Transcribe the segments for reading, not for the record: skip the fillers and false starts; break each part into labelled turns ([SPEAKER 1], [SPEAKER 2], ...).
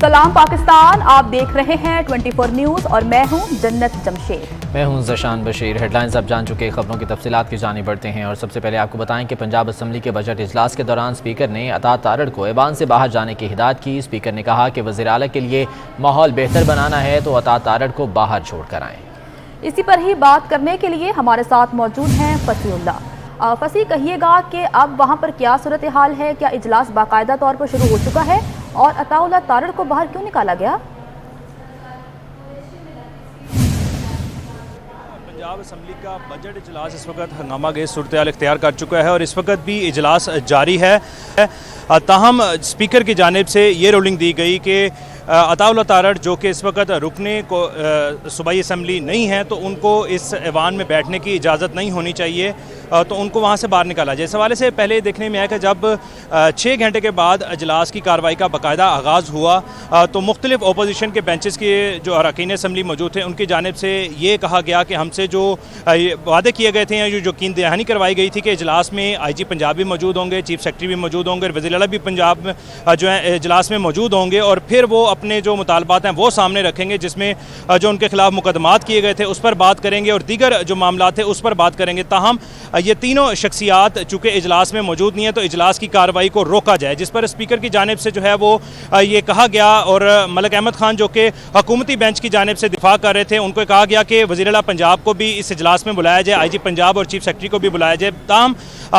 [SPEAKER 1] सलाम पाकिस्तान, आप देख रहे हैं 24 न्यूज़ और मैं हूं जन्नत जमशेद।
[SPEAKER 2] मैं हूं ज़शान बशीर। हेडलाइंस आप जान चुके, खबरों की तफसीलात की जानी बढ़ते हैं। और सबसे पहले आपको बताएं कि पंजाब असम्बली के बजट इजलास के दौरान स्पीकर ने अता तारड़ को ऐवान से बाहर जाने की हिदायत की। स्पीकर ने कहा कि वज़ीर आला के लिए माहौल बेहतर बनाना है तो अता तारड़ को बाहर छोड़ कर आएँ।
[SPEAKER 1] इसी पर ही बात करने के लिए हमारे साथ मौजूद हैं फसीउल्लाह। फसी, कहिएगा कि अब वहाँ पर क्या सूरत हाल है, क्या इजलास बाकायदा तौर पर शुरू हो चुका है और अताउल्लाह तारड़ को बाहर क्यों निकाला गया?
[SPEAKER 3] पंजाब असम्बली का बजट इजलास इस वक्त हंगामा गेज सूरत हाल इख्तियार कर चुका है और इस वक्त भी इजलास जारी है। ताहम स्पीकर की जानिब से ये रूलिंग दी गई कि अताउल्लाह तारड़ जो कि इस वक्त रुकने को सूबाई असम्बली नहीं है तो उनको इस ऐवान में बैठने की इजाज़त नहीं होनी चाहिए, तो उनको वहाँ से बाहर निकाला जाए। इस हवाले से पहले देखने में आया कि जब 6 घंटे के बाद इजलास की कार्रवाई का बाकायदा आगाज़ हुआ तो मुख्तलिफ अपोजिशन के बेंचेस के जो अरकान असम्बली मौजूद थे उनकी जानिब से ये कहा गया कि हमसे जो वादे किए गए थे या जो यकीन दहानी करवाई गई थी कि इजलास में IG पंजाब भी मौजूद होंगे, चीफ सेक्रेटरी भी मौजूद होंगे और वज़ीर आला भी पंजाब में जो है इजलास में मौजूद होंगे और फिर वो अपने जो मुतालबात हैं वो सामने रखेंगे, जिसमें जो उनके खिलाफ मुकदमात किए गए थे उस पर बात करेंगे और दीगर जो मामला थे उस पर बात करेंगे। ताहम ये तीनों शख्सियात चूँकि इजलास में मौजूद नहीं है तो इजलास की कार्रवाई को रोका जाए, जिस पर स्पीकर की जानिब से जो है वो ये कहा गया और मलिक अहमद खान जो कि हुकूमती बेंच की जानिब से दिफा कर रहे थे उनको कहा गया कि वज़ीर आला पंजाब को भी इस इजलास में बुलाया जाए, IG पंजाब और चीफ सेक्रेटरी को भी बुलाया जाए। ताहम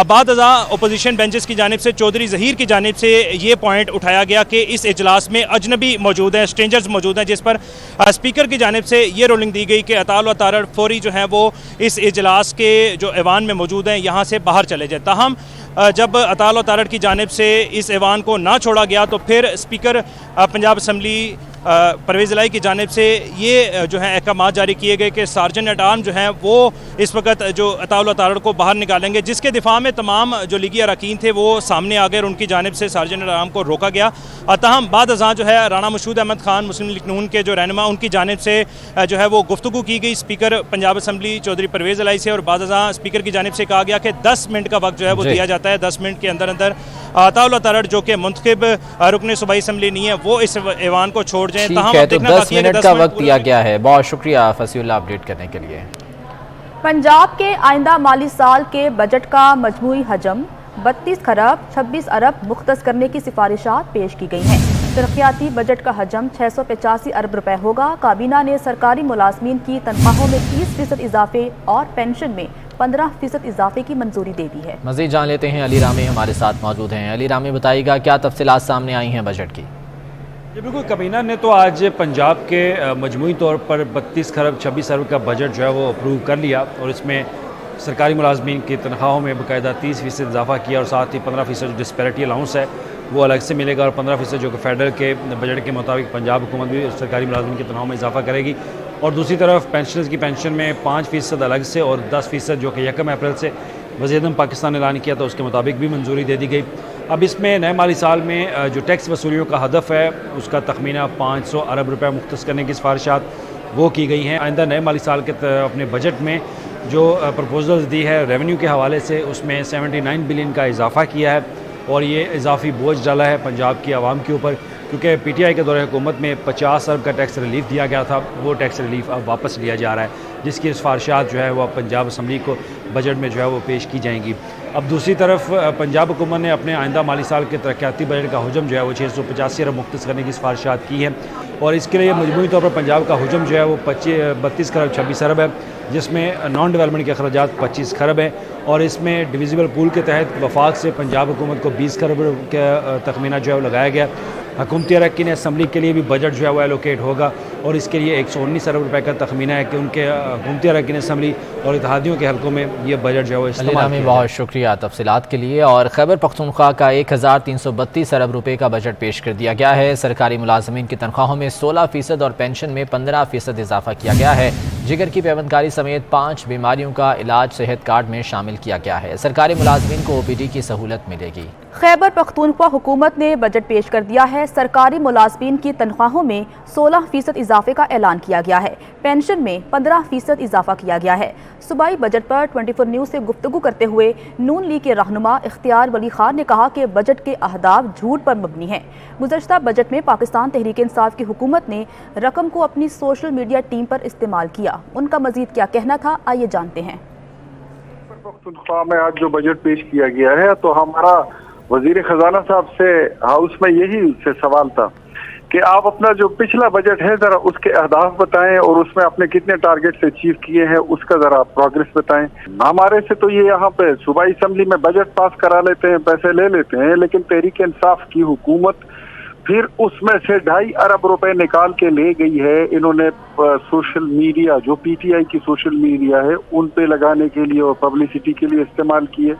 [SPEAKER 3] बाद अपोजिशन बेंचेस की जानिब से चौधरी ज़हीर की जानिब से ये पॉइंट उठाया गया कि इस इजलास में अजनबी मौजूद हैं, स्ट्रेंजर्स मौजूद हैं, जिस पर स्पीकर की जानिब से ये रूलिंग दी गई कि अताउल्लाह तारड़ फौरी जो है वो इस इजलास के जो ऐवान में मौजूद हैं यहाँ से बाहर चले जाए। ताहम जब अताउल्लाह तारड़ की जानिब से इस ऐवान को ना छोड़ा गया तो फिर स्पीकर पंजाब असम्बली परवेज़ इलाही की जानिब से ये जो है अहकाम जारी किए गए कि सार्जेंट एट आर्म जो हैं वो इस वक्त जो अताउल्लाह तारड़ को बाहर निकालेंगे, जिसके दिफा में तमाम जो लीगी अरकान थे वो सामने आ गए और उनकी जानिब से सार्जेंट एट आर्म को रोका गया। ताहम बाद अज़ां जो है राना मशहूद अहमद खान मुस्लिम लीग नून के जो रहनुमा उनकी जानिब से जो है वो गुफ्तगू की गई स्पीकर पंजाब असम्बली चौधरी परवेज़ इलाही से और बाद अज़ां स्पीकर की जानिब से कहा गया कि 10 मिनट का वक्त जो है वो दिया जाता है, 10 मिनट के अंदर अंदर अताउल्लाह तारड़ जो कि मुंतखब रुकने सूबाई असम्बली नहीं है वो इस ऐवान को छोड़ जाएं।
[SPEAKER 2] ठीक है, तो 10 मिनट का वक्त दिया गया है। बहुत शुक्रिया फसीउल्लाह अपडेट करने के लिए।
[SPEAKER 1] पंजाब के आइंदा माली साल के बजट का मजमूई हजम 32 खरब 26 अरब मुख्तस करने की सिफारिशात पेश की गई हैं। तरक्याती बजट का हजम 685 अरब रुपए होगा। काबीना ने सरकारी मुलाजमीन की तनख्वाहों में 30% इजाफे और पेंशन में 15% इजाफे की मंजूरी दे दी है।
[SPEAKER 2] मज़ीद जान लेते हैं, अली रामी हमारे साथ मौजूद हैं। अली रामी, बताइएगा क्या तफसीलात सामने आई हैं बजट की?
[SPEAKER 4] जी बिल्कुल, काबीना ने तो आज पंजाब के मजमूई तौर पर 32 खरब 26 अरब का बजट जो है वो अप्रूव कर लिया और इसमें सरकारी मुलाजमीन की तनख्वाहों में बाकायदा 30% इजाफा किया और साथ ही 15% जो डिस्पैरिटी अलाउंस है वो अलग से मिलेगा और 15% जो कि फेडरल के बजट के मुताबिक पंजाब हुकूमत भी सरकारी मुलाजमीन की तनख्वाह में इजाफा करेगी। और दूसरी तरफ पेंशनर्स की पेंशन में 5% अलग से और 10% जो कि 1 अप्रैल से वज़ीर-ए-आज़म पाकिस्तान ने ऐलान किया तो उसके मुताबिक भी मंजूरी दे दी गई। अब इसमें नए माली साल में जो टैक्स वसूलियों का हदफ है उसका तखमीना 500 अरब रुपये मुख्तस करने की सिफारिशात वो की गई हैं। आइंदा नए माली साल के अपने बजट में जो प्रपोजल्स दी है रेवेन्यू के हवाले से उसमें 79 बिलियन का इजाफा किया है और ये इजाफी बोझ डाला है पंजाब की आवाम के ऊपर, क्योंकि PTI के दौरे हुकूमत में 50 अरब का टैक्स रिलीफ दिया गया था, वो टैक्स रिलीफ अब वापस लिया जा रहा है, जिसकी सिफारिशात जो है वो पंजाब असम्बली को बजट में जो है वो पेश की जाएंगी। अब दूसरी तरफ पंजाब हुकूमत ने अपने आइंदा माली साल के तरक्याती बजट का हुजम जो है वो 685 अरब मुख्तस करने की सिफारिशात की है और इसके लिए मजमूई तौर पर पंजाब का हुजम जो है वो 32 खरब 26 अरब है, जिसमें नॉन डेवलपमेंट के अखराजात 25 खरब है और इसमें डिविजिबल पूल के तहत वफाक से पंजाब हुकूमत को 20 खरब का तखमीना जो है वो लगाया गया। हुकूमती अरकान असम्बली के लिए भी बजट जो है वो एलोकेट होगा और इसके लिए 119 अरब रुपए का तखमीना है कि उनके हुकूमती अरकान असम्बली और इत्तेहादियों के हल्कों में ये बजट जो है वो इस्तेमाल किया।
[SPEAKER 2] बहुत शुक्रिया तफसीलात के लिए। और खैबर पख्तूनख्वा का 1332 अरब रुपये का बजट पेश कर दिया गया है। सरकारी मुलाजमीन की तनख्वाहों में 16% और पेंशन में 15% इजाफा किया गया है। जिगर की पेवंदकारी समेत 5 बीमारियों का इलाज सेहत कार्ड में शामिल किया गया है। सरकारी मुलाजमीन को OPD की सहूलत मिलेगी।
[SPEAKER 1] खैबर पख्तूनख्वा हुकूमत ने बजट पेश कर दिया है। सरकारी मुलाजमीन की तनख्वाहों में 16% इजाफे का ऐलान किया गया है। पेंशन में 15% इजाफा किया गया है। सूबाई बजट पर 24 न्यूज़ से गुफ्तगू करते हुए नून लीग के रहनुमा इख्तियार वली खान ने कहा कि बजट के अहदाफ झूठ पर मबनी हैं। गुज़श्ता बजट में पाकिस्तान तहरीक इंसाफ की हुकूमत ने रकम को अपनी सोशल मीडिया टीम पर इस्तेमाल किया। उनका मजीद क्या कहना था, आइए जानते हैं।
[SPEAKER 5] पख्तूनख्वा में आज जो बजट पेश किया गया है, तो हमारा वजीर खजाना साहब से हाउस में यही से सवाल था कि आप अपना जो पिछला बजट है जरा उसके अहदाफ बताएं और उसमें आपने कितने टारगेट अचीव किए हैं उसका जरा प्रोग्रेस बताएं। हमारे से तो ये यहाँ पे सूबाई असम्बली में बजट पास करा लेते हैं, पैसे ले लेते हैं, लेकिन तहरीक इंसाफ की हुकूमत फिर उसमें से 2.5 अरब रुपए निकाल के ले गई है। इन्होंने सोशल मीडिया, जो PTI की सोशल मीडिया है, उन पे लगाने के लिए और पब्लिसिटी के लिए इस्तेमाल किए।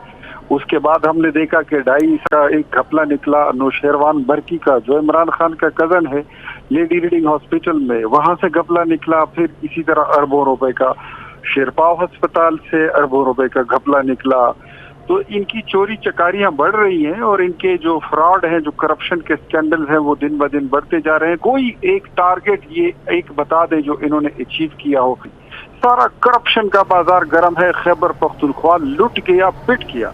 [SPEAKER 5] उसके बाद हमने देखा कि 2.5 का एक घपला निकला नौशेरवान बरकी का, जो इमरान खान का कजन है, लेडी रीडिंग हॉस्पिटल में, वहां से घपला निकला। फिर इसी तरह अरबों रुपए का शेरपाव अस्पताल से अरबों रुपए का घपला निकला। तो इनकी चोरी चकारियां बढ़ रही हैं और इनके जो फ्रॉड हैं, जो करप्शन के स्कैंडल हैं, वो दिन ब दिन बढ़ते जा रहे हैं। कोई एक टारगेट ये एक बता दे जो इन्होंने अचीव किया हो। सारा करप्शन का बाजार गर्म है। खैबर पख्तूनख्वा लुट गया, पिट गया।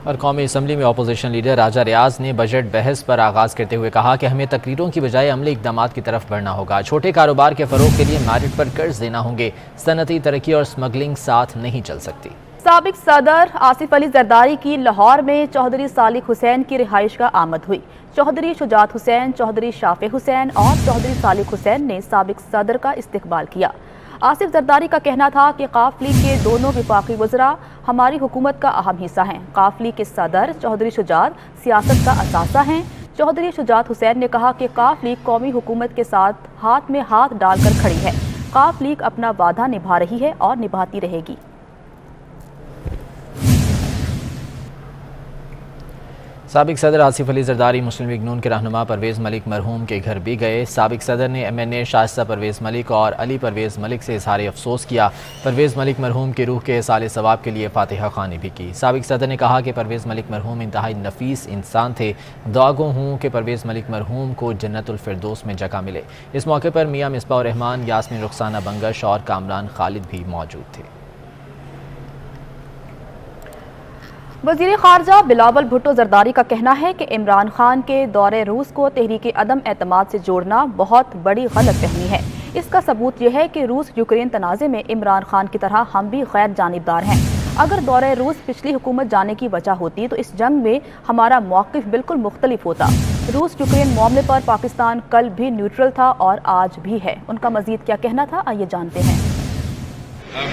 [SPEAKER 2] और कौमी असम्बली में अपोजिशन लीडर राजा रियाज ने बजट बहस पर आगाज़ करते हुए कहा कि हमें तकरीरों की बजाय अमली इकदाम की तरफ बढ़ना होगा। छोटे कारोबार के फरोग के लिए मेरिट पर कर्ज देना होंगे। सनती तरक्की और स्मगलिंग साथ नहीं चल सकती।
[SPEAKER 1] साबिक सदर आसिफ अली जरदारी की लाहौर में चौधरी सालिक हुसैन की रिहाइश का आमद हुई। चौधरी शुजात हुसैन, चौधरी शाफे हुसैन और चौधरी सालिक हुसैन ने साबिक सदर का इस्तकबाल किया। आसिफ जरदारी का कहना था कि काफ लीग के दोनों विफाकी वज़रा हमारी हुकूमत का अहम हिस्सा हैं। काफ लीग के सदर चौधरी शुजात सियासत का असासा हैं। चौधरी शुजात हुसैन ने कहा कि काफ लीग कौमी हुकूमत के साथ हाथ में हाथ डालकर खड़ी है। काफ लीग अपना वादा निभा रही है और निभाती रहेगी।
[SPEAKER 2] साबिक सदर आसिफ अली जरदारी मुस्लिम लीग नून के रहनुमा परवेज़ मलिक मरहूम के घर भी गए। साबिक सदर ने MNA शाइस्ता परवेज़ मलिक और अली परवेज़ मलिक से इज़हार अफसोस किया। परवेज़ मलिक मरहूम की रूह के साले सवाब के लिए फातिहा ख़्वानी भी की। साबिक सदर ने कहा कि परवेज़ मलिक मरहूम इंतहाई नफीस इंसान थे। दुआगो हूँ कि परवेज़ मलिक मरहूम को जन्नतुल फिरदौस में जगह मिले। इस मौके पर मियाँ मिसबाह रहमान, यास्मीन रुखसाना बंगश और कामरान खालिद भी मौजूद थे।
[SPEAKER 1] वज़ीर ख़ारजा बिलावल भुट्टो जरदारी का कहना है कि इमरान खान के दौरे रूस को तहरीक अदम एतमाद से जोड़ना बहुत बड़ी गलत फहमी है। इसका सबूत यह है कि रूस यूक्रेन तनाज़े में इमरान खान की तरह हम भी गैर जानिबदार हैं। अगर दौरे रूस पिछली हुकूमत जाने की वजह होती तो इस जंग में हमारा मौक़िफ़ बिल्कुल मुख्तलिफ होता। रूस यूक्रेन मामले पर पाकिस्तान कल भी न्यूट्रल था और आज भी है। उनका मज़ीद क्या कहना था, आइए जानते हैं।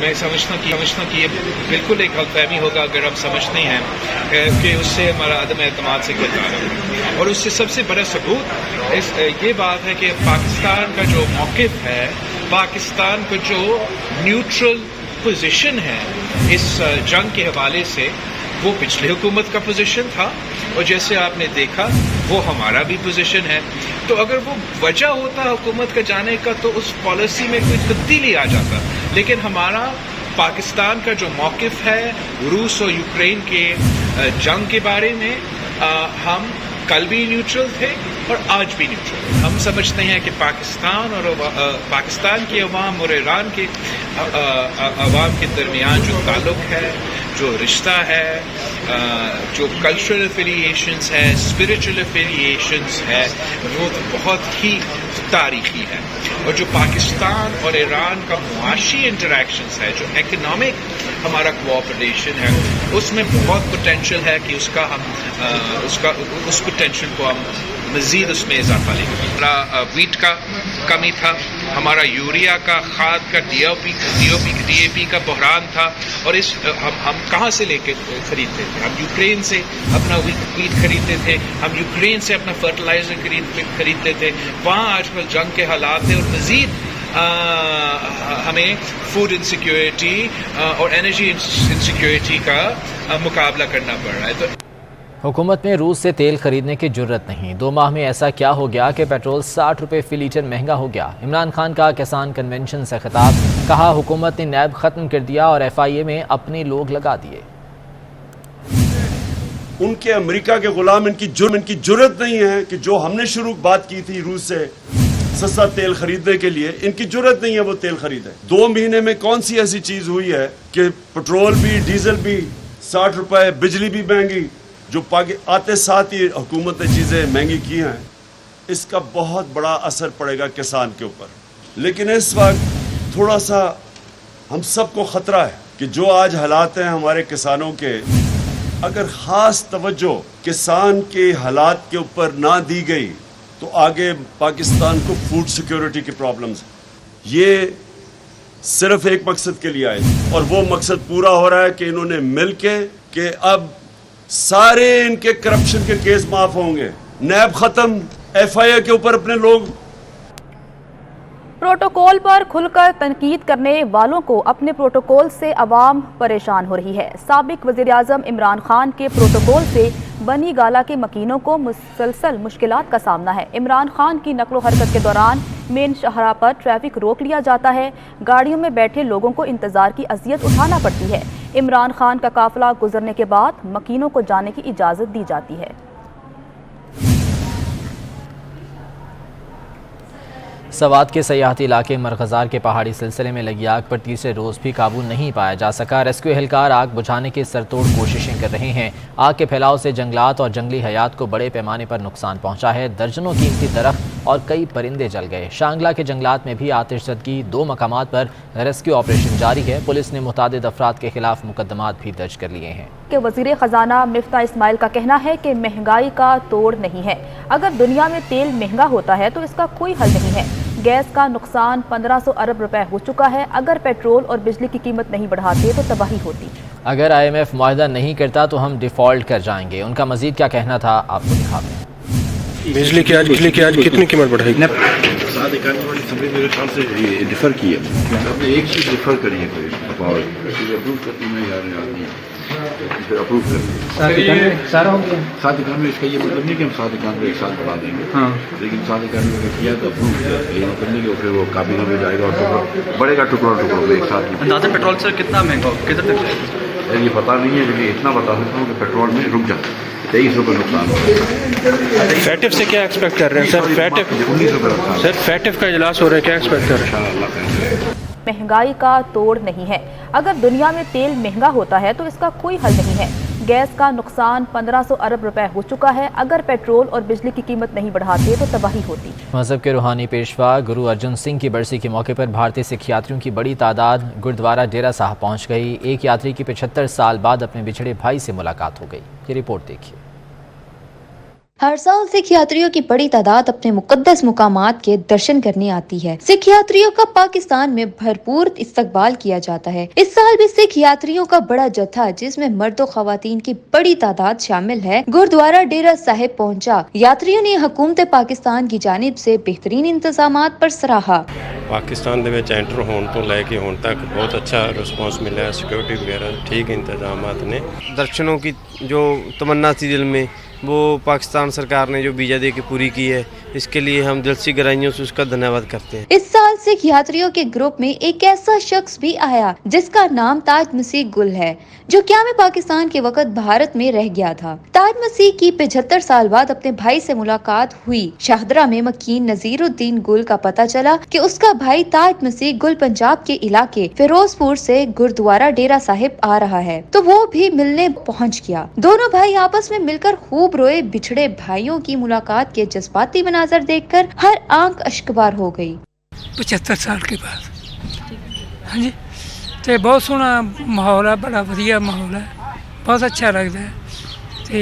[SPEAKER 6] मैं समझता कि ये बिल्कुल एक गलतफहमी होगा अगर हम समझते हैं कि उससे हमारा अदम एतमाद से क्या ताल्लुक है। और उससे सबसे बड़ा सबूत ये बात है कि पाकिस्तान का जो मौक़िफ़ है, पाकिस्तान का जो न्यूट्रल पोजीशन है इस जंग के हवाले से, वो पिछले हुकूमत का पोजीशन था और जैसे आपने देखा वो हमारा भी पोजीशन है। तो अगर वो वजह होता हुकूमत का जाने का तो उस पॉलिसी में कोई तब्दीली आ जाता। लेकिन हमारा पाकिस्तान का जो मौक़िफ़ है रूस और यूक्रेन के जंग के बारे में, हम कल भी न्यूट्रल थे और आज भी न्यूट्रल। हम समझते हैं कि पाकिस्तान और पाकिस्तान के अवाम और ईरान के अवाम के दरमियान जो ताल्लुक़ है, जो रिश्ता है, जो कल्चरल एफिलिएशंस है, स्पिरिचुअल एफिलिएशंस है, वो तो बहुत ही तारीखी है। और जो पाकिस्तान और ईरान का मुआशी इंटरेक्शंस है, जो इकोनॉमिक हमारा कोऑपरेशन है, उसमें बहुत पोटेंशियल है कि उस पोटेंशियल को हम मज़ीद उसमें इजाफा लेंगे। हमारा वीट का कमी था, हमारा यूरिया का, खाद का, DAP का बहरान था। और हम कहाँ से लेके खरीदते थे? हम यूक्रेन से अपना वीट खरीदते थे, हम यूक्रेन से अपना फर्टिलाइजर खरीदते थे। वहाँ आजकल जंग के हालात थे और मज़ीद हमें फूड इनसिक्योरिटी और एनर्जी इनसिक्योरिटी का मुकाबला करना पड़ रहा है। तो
[SPEAKER 2] हुकूमत में रूस से तेल खरीदने की जुर्रत नहीं। 2 माह में ऐसा क्या हो गया कि पेट्रोल 60 रुपये फी लीटर महंगा हो गया। इमरान खान का किसान कन्वेंशन से खिताब, कहा हुकूमत ने नैब खत्म कर दिया और FIA में अपने लोग लगा दिए।
[SPEAKER 7] उनके अमेरिका के गुलाम इनकी जुर्रत नहीं है कि जो हमने शुरू बात की थी रूस से सस्ता तेल खरीदने के लिए, इनकी जुर्रत नहीं है वो तेल खरीदे। 2 महीने में कौन सी ऐसी चीज हुई है कि पेट्रोल भी डीजल भी 60 रुपए, बिजली भी महंगी, जो आते साथ ही हुकूमत ने चीजें महंगी की हैं, इसका बहुत बड़ा असर पड़ेगा किसान के ऊपर। लेकिन इस वक्त थोड़ा सा हम सबको खतरा है कि जो आज हालात हैं हमारे किसानों के, अगर खास तवज्जो किसान के हालात के ऊपर ना दी गई तो आगे पाकिस्तान को फूड सिक्योरिटी की प्रॉब्लम्स है। ये सिर्फ एक मकसद के लिए आए और वो मकसद पूरा हो रहा है कि इन्होंने मिलके कि अब सारे इनके करप्शन के केस माफ होंगे, नैब खत्म, FIA के ऊपर अपने लोग।
[SPEAKER 1] प्रोटोकॉल पर खुलकर तनकीद करने वालों को अपने प्रोटोकॉल से अवाम परेशान हो रही है। साबिक वज़ीर-ए-आज़म इमरान खान के प्रोटोकॉल से बनी गाला के मकीनों को मुसलसल मुश्किलात का सामना है। इमरान खान की नकलो हरकत के दौरान मेन शाहराह पर ट्रैफिक रोक लिया जाता है। गाड़ियों में बैठे लोगों को इंतजार की अजियत उठाना पड़ती है। इमरान खान का काफिला गुजरने के बाद मकीनों को जाने की इजाज़त दी जाती है।
[SPEAKER 2] सवात के सयाहती इलाके मरगजार के पहाड़ी सिलसिले में लगी आग पर तीसरे रोज़ भी काबू नहीं पाया जा सका। रेस्क्यू एहलकार आग बुझाने की सरतोड़ कोशिशें कर रहे हैं। आग के फैलाव से जंगलात और जंगली हयात को बड़े पैमाने पर नुकसान पहुंचा है। दर्जनों कीमती दरख्त और कई परिंदे जल गए। शांगला के जंगलात में भी आतिशज़दगी 2 मकामात पर रेस्क्यू ऑपरेशन जारी है। पुलिस ने मुतादिद अफराद के खिलाफ मुकदमात भी दर्ज कर लिए हैं।
[SPEAKER 1] वज़ीर ख़जाना मिफ्ता इस्माइल का कहना है कि महंगाई का तोड़ नहीं है। अगर दुनिया में तेल महंगा होता है तो इसका कोई हल नहीं है। गैस का नुकसान 1500 अरब रुपए हो चुका है। अगर पेट्रोल और बिजली की कीमत नहीं बढ़ाते तो तबाही होती।
[SPEAKER 2] अगर IMF मुआहदा नहीं करता तो हम डिफ़ॉल्ट कर जाएंगे। उनका मजीद क्या कहना था, आपको दिखाते हैं।
[SPEAKER 8] बिजली की आज कितनी कीमत बढ़ेगी?
[SPEAKER 9] मेरे ख्याल से डिफर की है, आपने एक चीज डिफर करी है, अप्रूव करती मैं अप्रूव कर सात इकानवे। इसका ये मतलब नहीं कि हम 7 इकानवे एक साथ बढ़ा देंगे, लेकिन 7 इकानवे अगर किया तो अप्रूव किया करने के, फिर वो काबिना में जाएगा और बढ़ेगा टुकड़ा एक साथ।
[SPEAKER 10] अंदाज़ा पेट्रोल से कितना महंगा हो, किधर तक जाएगा
[SPEAKER 9] ये पता नहीं है, लेकिन इतना बता सकता हूँ कि पेट्रोल में रुक जाता है, 23 रुपये नुकसान हो।
[SPEAKER 8] फैटिव से क्या एक्सपेक्ट कर रहे हैं सर?
[SPEAKER 9] 19 रुपये
[SPEAKER 8] सर फैटिव का इजलास हो रहा है, क्या एक्सपेक्ट कर रहे हैं?
[SPEAKER 1] महंगाई का तोड़ नहीं है। अगर दुनिया में तेल महंगा होता है तो इसका कोई हल नहीं है। गैस का नुकसान 1500 अरब रुपए हो चुका है। अगर पेट्रोल और बिजली की कीमत नहीं बढ़ाते तो तबाही होती।
[SPEAKER 2] मजहब के रूहानी पेशवा गुरु अर्जुन सिंह की बरसी के मौके पर भारतीय सिख यात्रियों की बड़ी तादाद गुरुद्वारा डेरा साहब पहुंच गई। एक यात्री की 75 साल बाद अपने बिछड़े भाई से मुलाकात हो गई। ये रिपोर्ट देखिए।
[SPEAKER 11] हर साल सिख यात्रियों की बड़ी तादाद अपने मुकद्दस मुकामात के दर्शन करने आती है। सिख यात्रियों का पाकिस्तान में भरपूर इस्तकबाल किया जाता है। इस साल भी सिख यात्रियों का बड़ा जत्था, जिसमें मर्द और खवातीन की बड़ी तादाद शामिल है, गुरुद्वारा डेरा साहिब पहुंचा। यात्रियों ने हुकूमत पाकिस्तान की जानिब से बेहतरीन इंतजामात पर सराहा।
[SPEAKER 8] पाकिस्तान ਦੇ ਵਿੱਚ ਐਂਟਰ ਹੋਣ ਤੋਂ ਲੈ ਕੇ ਹੁਣ तक बहुत अच्छा रिस्पांस मिला है। सिक्योरिटी वगैरह ठीक इंतजामात ने।
[SPEAKER 10] दर्शनों की जो तमन्ना थी दिल में, वो पाकिस्तान सरकार ने जो वीज़ा दे के पूरी की है, इसके लिए हम दिल से गहराइयों से उसका धन्यवाद करते हैं।
[SPEAKER 11] इस साल सिख यात्रियों के ग्रुप में एक ऐसा शख्स भी आया जिसका नाम ताज मसीह गुल है, जो क्या में पाकिस्तान के वक्त भारत में रह गया था। ताज मसीह की 75 साल बाद अपने भाई से मुलाकात हुई। शाहदरा में मकीन नजीरुद्दीन गुल का पता चला कि उसका भाई ताज मसीह गुल पंजाब के इलाके फिरोजपुर से गुरुद्वारा डेरा साहिब आ रहा है, तो वो भी मिलने पहुँच गया। दोनों भाई आपस में मिलकर खूब रोए। बिछड़े भाइयों की मुलाकात के जज्बाती मनाजर देखकर हर आंख अश्कबार हो गई।
[SPEAKER 12] 75 साल के बाद, हाँ जी, तो बहुत सोहना माहौल है, बड़ा वधिया माहौल है, बहुत अच्छा लगता है। तो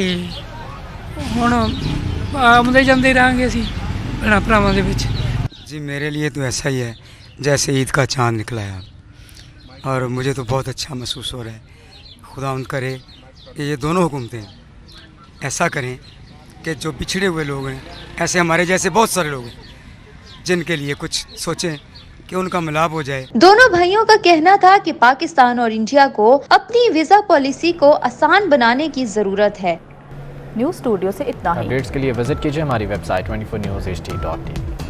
[SPEAKER 12] हुण आमदे जाते रहेंगे असीं भैणां भरावां दे विच।
[SPEAKER 13] जी मेरे लिए तो ऐसा ही है जैसे ईद का चांद निकला है, और मुझे तो बहुत अच्छा महसूस हो रहा है। खुदावंद करे कि ये दोनों हुकूमतें ऐसा करें कि जो पिछड़े हुए लोग हैं, ऐसे हमारे जैसे बहुत सारे लोग हैं, जिनके लिए कुछ सोचें कि उनका मिलाप हो जाए।
[SPEAKER 11] दोनों भाइयों का कहना था कि पाकिस्तान और इंडिया को अपनी वीजा पॉलिसी को आसान बनाने की जरूरत है।
[SPEAKER 1] न्यूज़ स्टूडियो से इतना ही।
[SPEAKER 2] अपडेट्स के लिए विजिट कीजिए हमारी वेबसाइट 24newshd.tv।